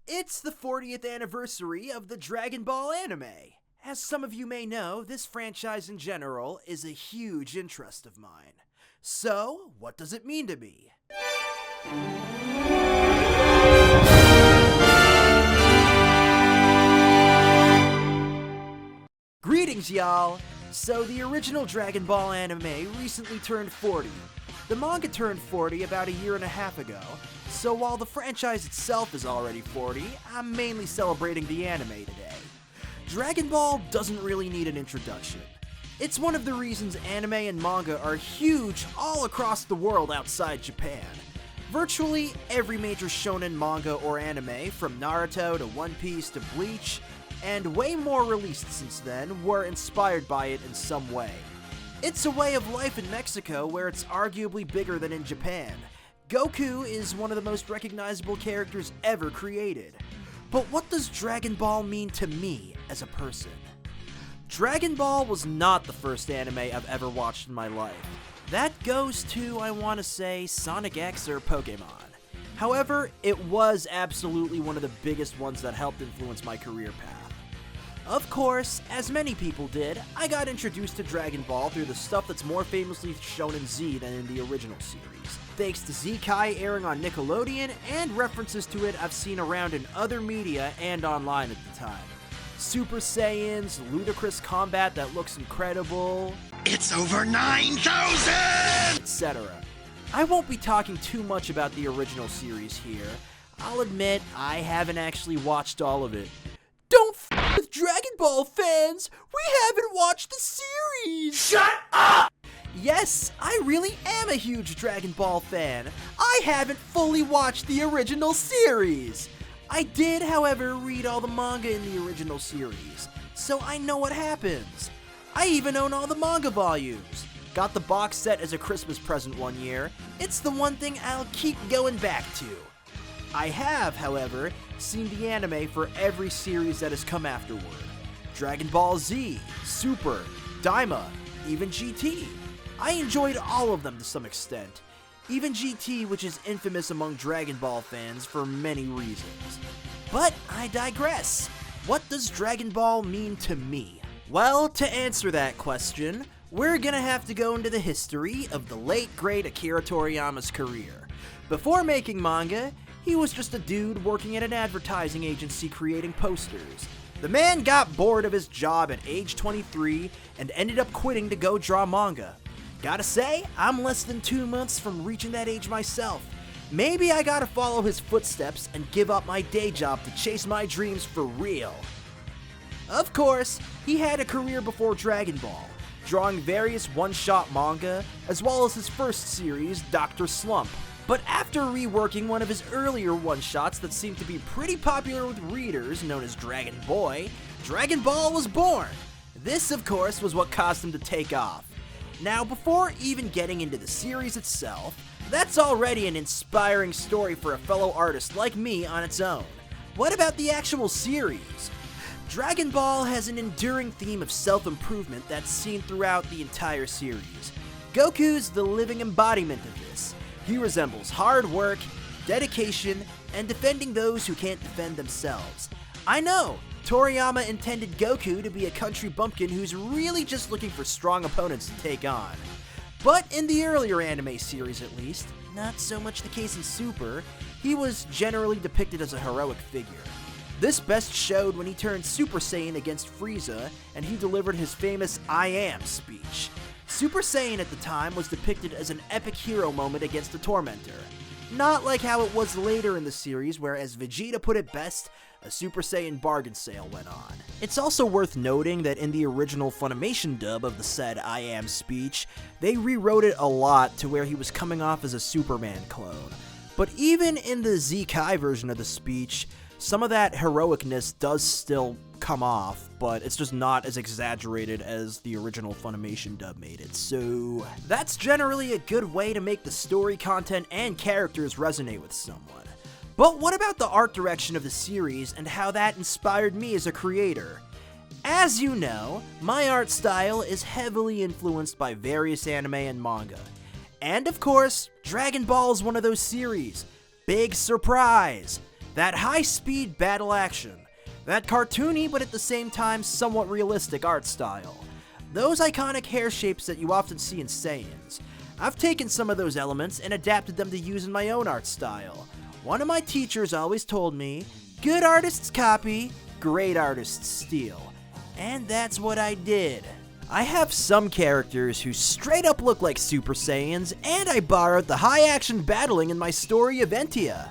It's the 40th anniversary of the Dragon Ball anime. As some of you may know, this franchise in general is a huge interest of mine. So, what does it mean to me? Greetings, y'all! So, the original Dragon Ball anime recently turned 40. The manga turned 40 about a year and a half ago, so while the franchise itself is already 40, I'm mainly celebrating the anime today. Dragon Ball doesn't really need an introduction. It's one of the reasons anime and manga are huge all across the world outside Japan. Virtually every major shonen manga or anime, from Naruto to One Piece to Bleach, and way more released since then, were inspired by it in some way. It's a way of life in Mexico where it's arguably bigger than in Japan. Goku is one of the most recognizable characters ever created. But what does Dragon Ball mean to me as a person? Dragon Ball was not the first anime I've ever watched in my life. That goes to, I want to say, Sonic X or Pokemon. However, it was absolutely one of the biggest ones that helped influence my career path. Of course, as many people did, I got introduced to Dragon Ball through the stuff that's more famously shown in Z than in the original series. Thanks to Z-Kai airing on Nickelodeon and references to it I've seen around in other media and online at the time. Super Saiyans, ludicrous combat that looks incredible, it's over 9,000! etc. I won't be talking too much about the original series here. I'll admit I haven't actually watched all of it. Don't f*** with Dragon Ball fans! We haven't watched the series! Shut up! Yes, I really am a huge Dragon Ball fan. I haven't fully watched the original series. I did, however, read all the manga in the original series, so I know what happens. I even own all the manga volumes. Got the box set as a Christmas present one year. It's the one thing I'll keep going back to. I have, however, seen the anime for every series that has come afterward. Dragon Ball Z, Super, Daima, even GT. I enjoyed all of them to some extent. Even GT, which is infamous among Dragon Ball fans for many reasons. But I digress. What does Dragon Ball mean to me? Well, to answer that question, we're gonna have to go into the history of the late great Akira Toriyama's career. Before making manga, he was just a dude working at an advertising agency creating posters. The man got bored of his job at age 23 and ended up quitting to go draw manga. Gotta say, I'm less than 2 months from reaching that age myself. Maybe I gotta follow his footsteps and give up my day job to chase my dreams for real. Of course, he had a career before Dragon Ball, drawing various one-shot manga, as well as his first series, Dr. Slump. But after reworking one of his earlier one-shots that seemed to be pretty popular with readers, known as Dragon Boy, Dragon Ball was born. This, of course, was what caused him to take off. Now, before even getting into the series itself, that's already an inspiring story for a fellow artist like me on its own. What about the actual series? Dragon Ball has an enduring theme of self-improvement that's seen throughout the entire series. Goku's the living embodiment of this. He resembles hard work, dedication, and defending those who can't defend themselves. I know, Toriyama intended Goku to be a country bumpkin who's really just looking for strong opponents to take on. But in the earlier anime series at least, not so much the case in Super, he was generally depicted as a heroic figure. This best showed when he turned Super Saiyan against Frieza and he delivered his famous I am speech. Super Saiyan at the time was depicted as an epic hero moment against the Tormentor. Not like how it was later in the series where, as Vegeta put it best, a Super Saiyan bargain sale went on. It's also worth noting that in the original Funimation dub of the said I am speech, they rewrote it a lot to where he was coming off as a Superman clone. But even in the Z-Kai version of the speech, some of that heroicness does still come off, but it's just not as exaggerated as the original Funimation dub made it, so that's generally a good way to make the story content and characters resonate with someone. But what about the art direction of the series and how that inspired me as a creator? As you know, my art style is heavily influenced by various anime and manga. And of course, Dragon Ball is one of those series. Big surprise! That high-speed battle action, that cartoony but at the same time somewhat realistic art style, those iconic hair shapes that you often see in Saiyans. I've taken some of those elements and adapted them to use in my own art style. One of my teachers always told me, good artists copy, great artists steal. And that's what I did. I have some characters who straight up look like Super Saiyans, and I borrowed the high-action battling in my story of Entia.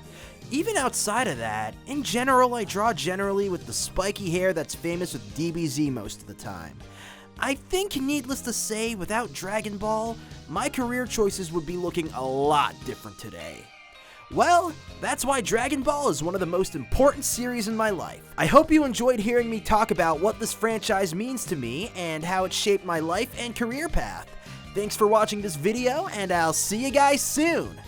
Even outside of that, in general I draw generally with the spiky hair that's famous with DBZ most of the time. I think, needless to say, without Dragon Ball, my career choices would be looking a lot different today. Well, that's why Dragon Ball is one of the most important series in my life. I hope you enjoyed hearing me talk about what this franchise means to me and how it shaped my life and career path. Thanks for watching this video, and I'll see you guys soon!